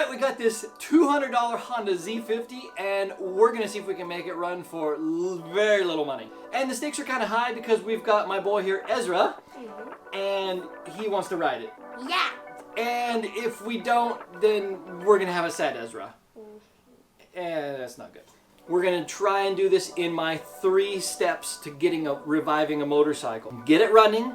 Alright, we got this $200 Honda Z50 and we're gonna see if we can make it run for very little money. And the stakes are kind of high because we've got my boy here, Ezra, and he wants to ride it. Yeah. And if we don't, then we're gonna have a sad Ezra. And that's not good. We're gonna try and do this in my 3 steps to reviving a motorcycle. Get it running,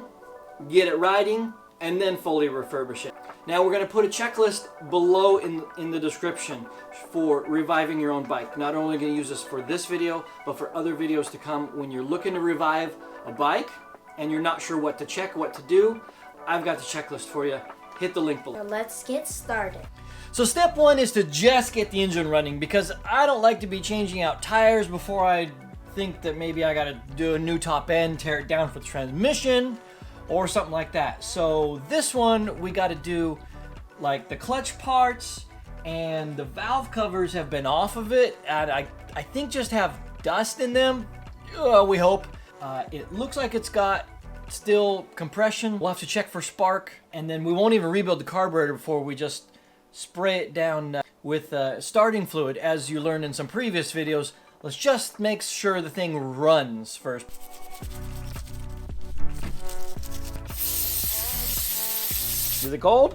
get it riding, and then fully refurbish it. Now we're going to put a checklist below in the description for reviving your own bike. Not only going to use this for this video, but for other videos to come. When you're looking to revive a bike and you're not sure what to check, what to do, I've got the checklist for you. Hit the link below. Now let's get started. So step 1 is to just get the engine running, because I don't like to be changing out tires before I think that maybe I got to do a new top end, tear it down for the transmission, or something like that. So this one we got to do like the clutch parts, and the valve covers have been off of it, and I think just have dust in them. We hope. It looks like it's got still compression. We'll have to check for spark, and then we won't even rebuild the carburetor before we just spray it down with starting fluid. As you learned in some previous videos, let's just make sure the thing runs first. Is it cold?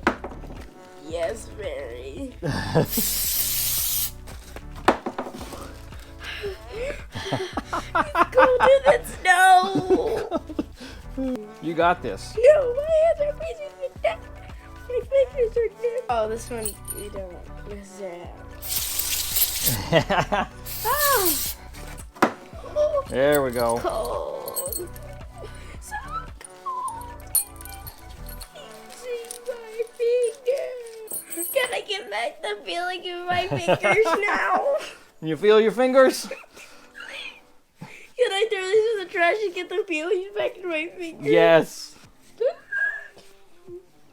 Yes, very. It's cold in the snow. You got this. No, my hands are freezing to death. My fingers are dead. Oh, this one you don't. This is Oh. There we go. Cold. So cold. My finger. Can I get back the feeling in my fingers now? You feel your fingers? Can I throw this in the trash and get the feeling back in my fingers? Yes.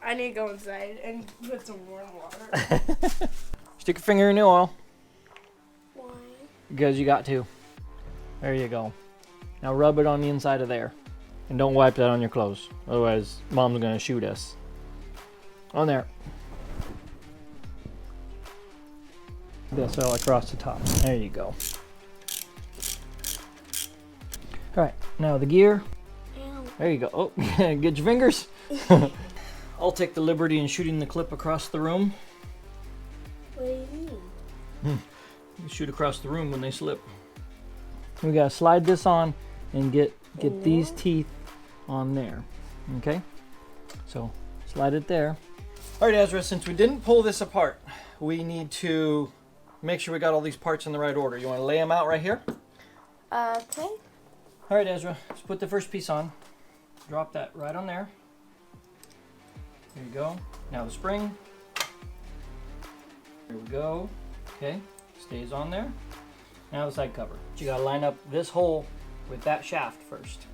I need to go inside and put some warm water. Stick your finger in the oil. Why? Because you got to. There you go. Now rub it on the inside of there. And don't wipe that on your clothes. Otherwise, Mom's going to shoot us. On there. This all across the top. There you go. Alright, now the gear. Ow. There you go. Oh, get your fingers. I'll take the liberty in shooting the clip across the room. What do you mean? You shoot across the room when they slip. We gotta slide this on and get these teeth on there. Okay? So slide it there. Alright, Ezra, since we didn't pull this apart, we need to make sure we got all these parts in the right order. You want to lay them out right here? Okay. Alright, Ezra, let's put the first piece on. Drop that right on there. There you go. Now the spring. There we go. Okay, stays on there. Now the side cover. You gotta line up this hole with that shaft first.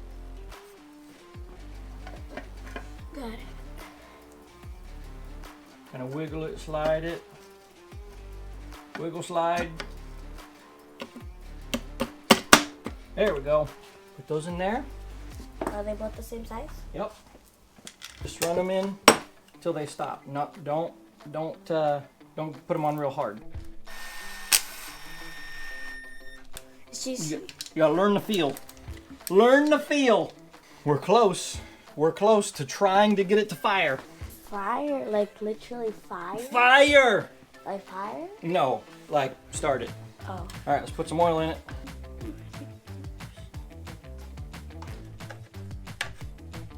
Got it. Kind of wiggle it, slide it. Wiggle, slide. There we go. Put those in there. Are they both the same size? Yep. Just run them in till they stop. Don't put them on real hard. You gotta learn the feel. Learn the feel. We're close. We're close to trying to get it to fire. Fire? Like literally fire? Fire! Like fire? No, like start it. Oh. All right, let's put some oil in it.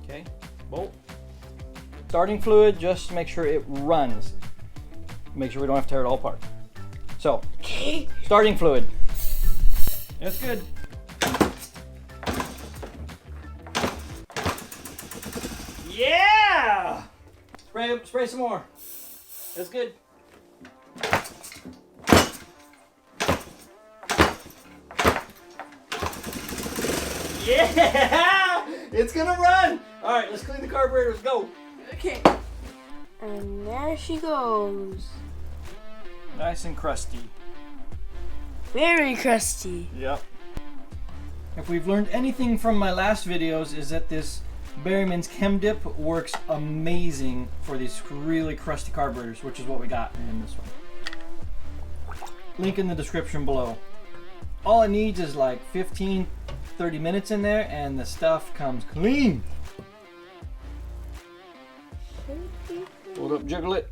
Okay, bolt. Starting fluid, just make sure it runs. Make sure we don't have to tear it all apart. So, starting fluid. That's good. Yeah! Spray some more. That's good. Yeah! It's gonna run! Alright, let's clean the carburetor. Let's go. Okay. And there she goes. Nice and crusty. Very crusty. Yep. If we've learned anything from my last videos, is that this Berryman's Chem Dip works amazing for these really crusty carburetors, which is what we got in this one. Link in the description below. All it needs is like 15, 30 minutes in there and the stuff comes clean. Hold up, jiggle it.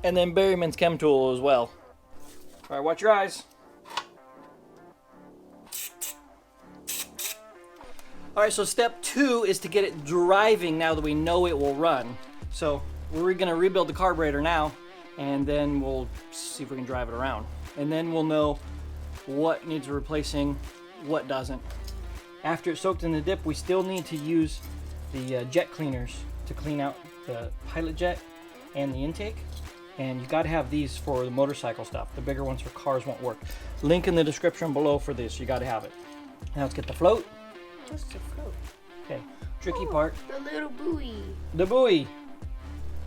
And then Berryman's Chem Tool as well. All right, watch your eyes. All right, so step 2 is to get it driving now that we know it will run. So we're gonna rebuild the carburetor now, and then we'll see if we can drive it around. And then we'll know what needs replacing, what doesn't. After it's soaked in the dip, we still need to use the jet cleaners to clean out the pilot jet and the intake. And you gotta have these for the motorcycle stuff. The bigger ones for cars won't work. Link in the description below for this, you gotta have it. Now let's get the float. What's the float? Okay, tricky part. The little buoy. The buoy.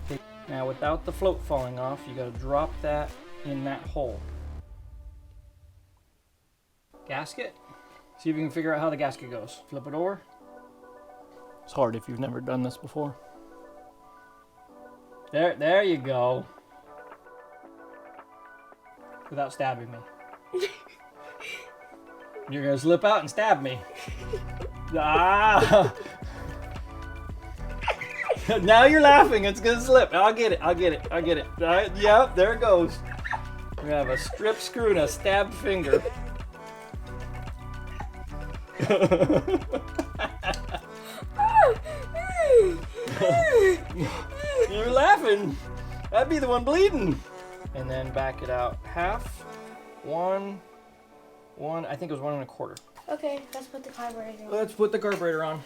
Okay. Now without the float falling off, you gotta drop that in that hole. Gasket. See if you can figure out how the gasket goes. Flip it over. It's hard if you've never done this before. There you go. Without stabbing me. You're gonna slip out and stab me. Ah! Now you're laughing. It's gonna slip. I'll get it. I'll get it. I'll get it. All right. Yep. There it goes. We have a strip screw and a stabbed finger. You're laughing. That'd be the one bleeding. And then back it out half. One. I think it was 1 1/4. Okay, let's put the carburetor on. Let's put the carburetor on.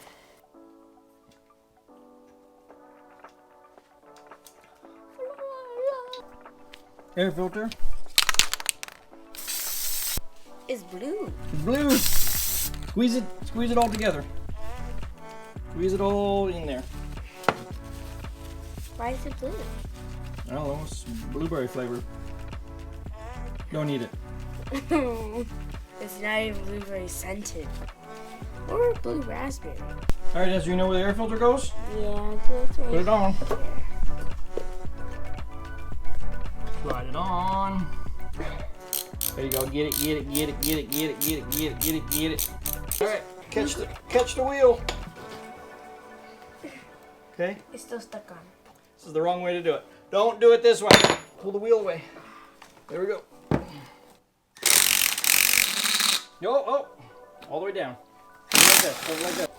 Air filter. It's blue. It's blue. Squeeze it all together. Squeeze it all in there. Why is it blue? I don't know, it's blueberry flavor. Don't eat it. It's not even blueberry scented. Or blue raspberry. Alright, Ezra, you know where the air filter goes? Yeah, that's right. Put it on. Slide it on. There you go. Get it, get it, get it, get it, get it, get it, get it, get it, get it. Alright, catch the wheel. Okay? It's still stuck on. This is the wrong way to do it. Don't do it this way. Pull the wheel away. There we go. Oh, all the way down. Like this, like that.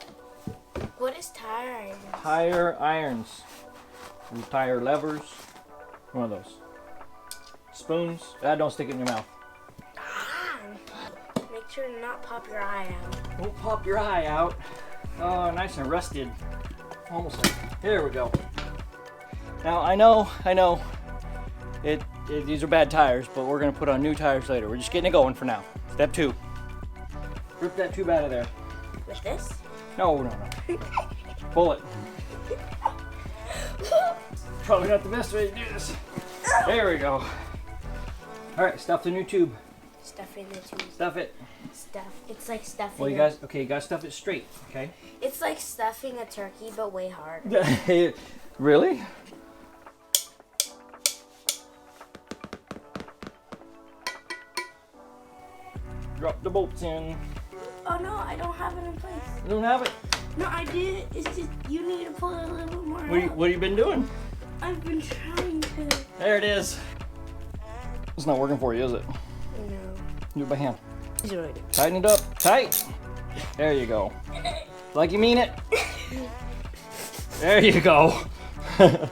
What is tire irons? Tire irons. And tire levers. One of those. Spoons. Don't stick it in your mouth. Make sure to not pop your eye out. Don't pop your eye out. Oh, nice and rusted. Almost like, here we go. Now, I know, these are bad tires, but we're gonna put on new tires later. We're just getting it going for now. Step 2. Rip that tube out of there. With this? No. Pull it. Probably not the best way to do this. There we go. All right, stuff the new tube. Stuff in the tube. Stuff it. Stuff. It's like stuffing. Well, you guys stuff it straight, okay? It's like stuffing a turkey, but way harder. Really? Drop the bolts in. Oh no, I don't have it in place. You don't have it? No, I did. It's just you need to pull it a little bit more. What have you been doing? I've been trying to. There it is. It's not working for you, is it? No. Do it by hand. Enjoy it. Tighten it up. Tight. There you go. Like you mean it. There you go. All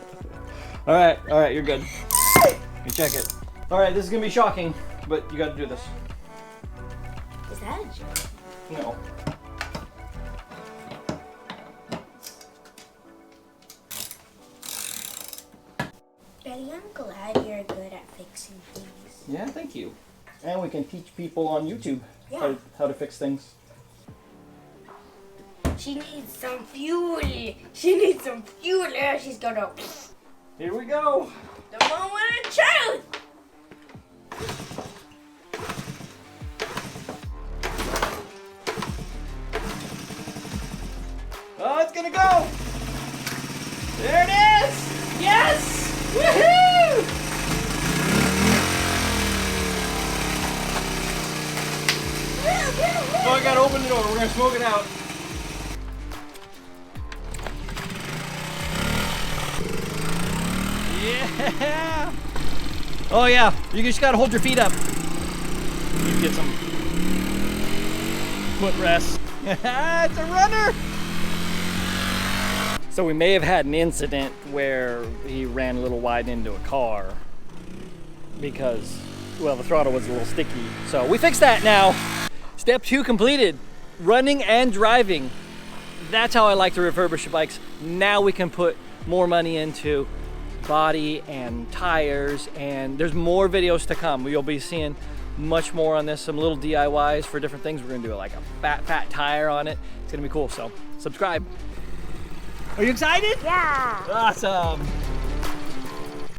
right, you're good. You check it. All right, this is gonna be shocking, but you got to do this. Is that a joke? No. Daddy, I'm glad you're good at fixing things. Yeah, thank you. And we can teach people on YouTube Yeah. how to fix things. She needs some fuel. She needs some fuel. There she's gonna. Here we go. The moment of truth. Oh, it's gonna go. There it is. Yes. Woohoo! I gotta open the door. We're gonna smoke it out. Yeah. Oh yeah, you just gotta hold your feet up. You get some footrest. It's a runner. So we may have had an incident where he ran a little wide into a car because, well, the throttle was a little sticky. So we fixed that now. Step 2 completed. Running and driving. That's how I like to refurbish bikes. Now we can put more money into body and tires, and there's more videos to come. You'll be seeing much more on this, some little DIYs for different things. We're gonna do like a fat tire on it. It's gonna be cool, so subscribe. Are you excited? Yeah. Awesome.